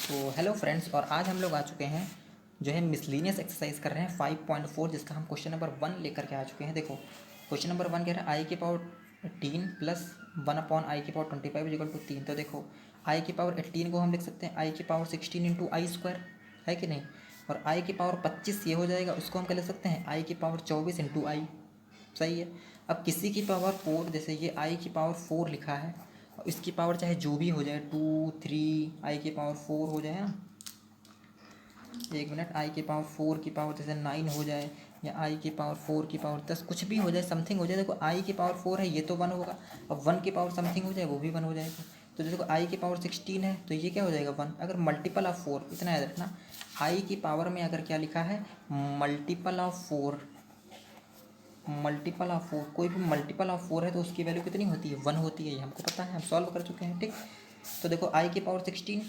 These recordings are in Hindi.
तो हेलो फ्रेंड्स, और आज हम लोग आ चुके हैं जो है मिसलीनियस एक्सरसाइज कर रहे हैं 5.4, जिसका हम क्वेश्चन नंबर 1 लेकर के आ चुके हैं। देखो क्वेश्चन नंबर 1 कह रहा है आई की power 18 plus 1/i/25 equal to 3। तो देखो आई की पावर 18 को हम लिख सकते हैं आई की पावर 16 इंटू आई स्क्वायर, है कि नहीं। और आई की पावर 25 ये हो जाएगा, उसको हम क्या लिख सकते हैं आई की पावर 24 इंटू आई। सही है। अब किसी की पावर 4, जैसे ये आई की पावर 4 लिखा है, और इसकी पावर चाहे जो भी हो जाए 2 3 आई की पावर 4 हो जाए ना, 1 मिनट, आई की पावर 4 की पावर जैसे 9 हो जाए, या आई की पावर 4 की पावर 10, कुछ भी हो जाए, समथिंग हो जाए। देखो आई की पावर 4 है, ये तो 1 होगा। अब 1 की पावर समथिंग हो जाए, वो भी 1 हो जाएगा। तो देखो आई की पावर 16 है, तो ये क्या हो जाएगा 1। अगर मल्टीपल ऑफ 4, इतना याद रखना, आई की पावर में अगर क्या लिखा है मल्टीपल ऑफ 4, मल्टीपल ऑफ 4, कोई भी मल्टीपल ऑफ 4 है तो उसकी वैल्यू कितनी होती है 1 होती है। ये हमको पता है, हम सॉल्व कर चुके हैं। ठीक, तो देखो आई की पावर 16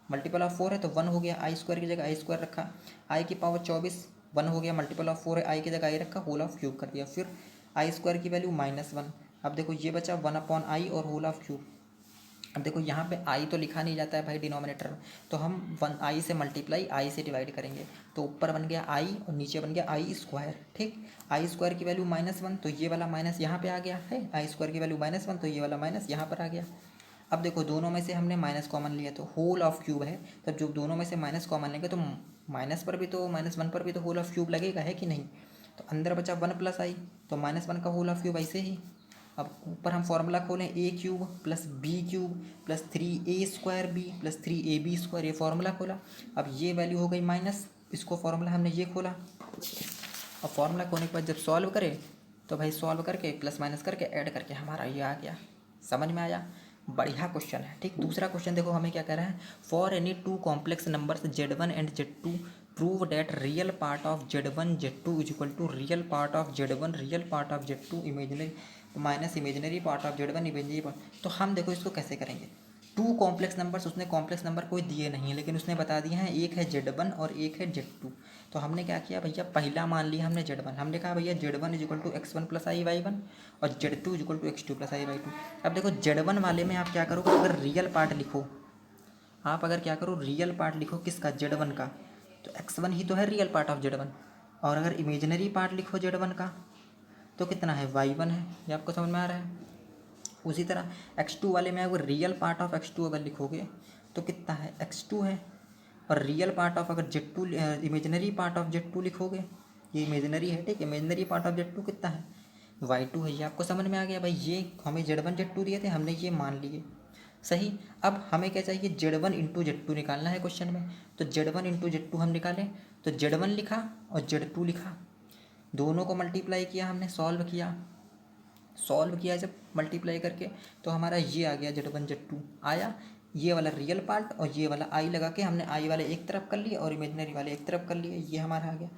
मल्टीपल ऑफ 4 है तो 1 हो गया, आई स्क्वायर की जगह आई स्क्वायर रखा। आई की पावर 24 1 हो गया, मल्टीपल ऑफ 4 है, आई की जगह आई रखा, होल ऑफ क्यूब कर दिया। फिर आई स्क्वायर की वैल्यू -1। अब देखो ये बचा 1/i और होल ऑफ क्यूब। अब देखो यहाँ पे आई तो लिखा नहीं जाता है भाई डिनोमिनेटर में, तो हम 1i से मल्टीप्लाई आई से डिवाइड करेंगे। तो ऊपर बन गया आई और नीचे बन गया आई स्क्वायर। ठीक, आई स्क्वायर की वैल्यू -1, तो ये वाला माइनस यहाँ पे आ गया है, आई स्क्वायर की वैल्यू -1, तो ये वाला माइनस यहाँ पर आ गया। अब देखो दोनों में से हमने माइनस कॉमन लिया, तो होल ऑफ क्यूब है, तब जो दोनों में से माइनस कॉमन लेंगे तो माइनस पर भी तो -1 पर भी तो होल ऑफ क्यूब लगेगा, है कि नहीं। तो अंदर बचा 1 + i, तो -1 का होल ऑफ क्यूब ऐसे ही। अब ऊपर हम फॉर्मूला खोलें a³ + b³ + 3a² b + 3ab², ये फार्मूला खोला। अब ये वैल्यू हो गई माइनस, इसको फार्मूला हमने ये खोला। अब फार्मूला खोलने के बाद जब सॉल्व करें तो भाई सॉल्व करके प्लस माइनस करके ऐड करके हमारा ये आ गया। समझ में आया, बढ़िया क्वेश्चन है। ठीक, दूसरा क्वेश्चन देखो हमें क्या कह रहा है, for any 2 complex numbers Z1 and Z2 prove that real part of Z1 Z2 is equal to real part of Z1 real part of Z2 imaginary minus imaginary part of Z1 imaginary part. तो हम देखो इसको कैसे करेंगे। 2 कॉम्प्लेक्स नंबर्स, उसने कॉम्प्लेक्स नंबर कोई दिए नहीं है, लेकिन उसने बता दिया है एक है Z1 और एक है Z2। तो हमने क्या किया भैया, पहला मान लिया हमने Z1, हमने कहा भैया Z1 is equal to x1 + i/1 और Z2 is equal to x2 + i/2। अब देखो Z1 वाले में आप क्या करोगे, अगर रियल पार्ट लिखो, आप अगर क्या करो रियल पार्ट लिखो किसका Z1 का, तो x1 ही तो है रियल पार्ट ऑफ Z1। और अगर इमेजिनरी पार्ट लिखो Z1 का तो कितना है y1 है। ये आपको समझ में आ रहा है। उसी तरह x2 वाले में अगर रियल पार्ट ऑफ x2 अगर लिखोगे तो कितना है x2 है। और रियल पार्ट ऑफ अगर Z2 imaginary part of Z2 लिखोगे, ये इमेजिनरी है, ठीक, इमेजिनरी पार्ट ऑफ Z2 कितना है y2 है। ये आपको समझ में आ गया भाई, ये हमें Z1 Z2 दिए थे, हमने ये मान लिए। सही, अब हमें क्या चाहिए Z1 इंटू Z2 निकालना है क्वेश्चन में। तो Z1 इंटू Z2 हम निकालें, तो Z1 लिखा और Z2 लिखा, दोनों को मल्टीप्लाई किया, हमने सॉल्व किया जब मल्टीप्लाई करके, तो हमारा ये आ गया Z1 Z2 आया। ये वाला रियल पार्ट और ये वाला आई लगा के हमने आई वाले एक तरफ कर लिया और इमेजिनरी वाले एक तरफ कर लिए, ये हमारा आ गया।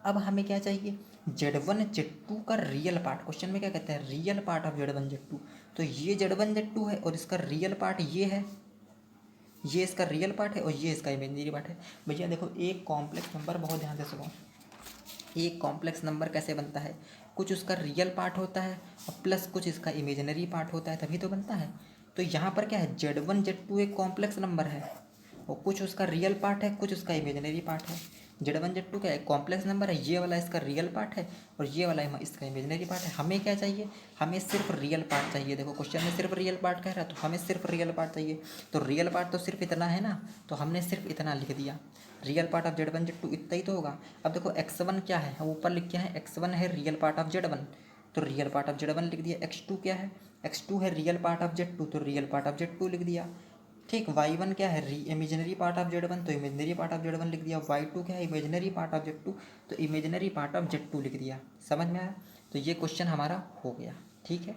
अब हमें क्या चाहिए Z1 Z2 का रियल पार्ट। क्वेश्चन में क्या कहते हैं real part of Z1 Z2, तो ये Z1 Z2 है और इसका रियल पार्ट ये है, ये इसका रियल पार्ट है और ये इसका इमेजिनरी पार्ट है। भैया देखो एक कॉम्प्लेक्स नंबर, बहुत ध्यान से सुनो, एक कॉम्प्लेक्स नंबर कैसे बनता है, कुछ उसका रियल पार्ट होता है और प्लस कुछ इसका इमेजिनरी पार्ट होता है, तभी तो बनता है। तो यहाँ पर क्या है Z1 Z2 एक कॉम्प्लेक्स नंबर है और कुछ उसका रियल पार्ट है, कुछ उसका इमेजिनरी पार्ट है। Z1 Z2 क्या एक कॉम्प्लेक्स नंबर है, ये वाला इसका रियल पार्ट है और ये वाला इसका इमेजिनरी पार्ट है। हमें क्या चाहिए, हमें सिर्फ रियल पार्ट चाहिए। देखो क्वेश्चन में सिर्फ रियल पार्ट कह रहा है, तो हमें सिर्फ रियल पार्ट चाहिए। तो रियल पार्ट तो सिर्फ इतना है ना, तो हमने सिर्फ इतना लिख दिया, real part of Z1 Z2 इतना ही तो होगा। अब देखो x1 क्या है, ऊपर लिख के है x1 है रियल पार्ट ऑफ Z1, तो रियल पार्ट ऑफ Z1 लिख दिया। x2 क्या है, x2 है रियल पार्ट ऑफ Z2, तो रियल पार्ट ऑफ Z2 लिख दिया। ठीक, y1 क्या है इमेजिनरी पार्ट ऑफ Z1, तो इमेजिनरी पार्ट ऑफ Z1 लिख दिया। y2 क्या है इमेजिनरी पार्ट ऑफ Z2, तो इमेजिनरी पार्ट ऑफ Z2 लिख दिया। समझ में आया, तो ये क्वेश्चन हमारा हो गया। ठीक है।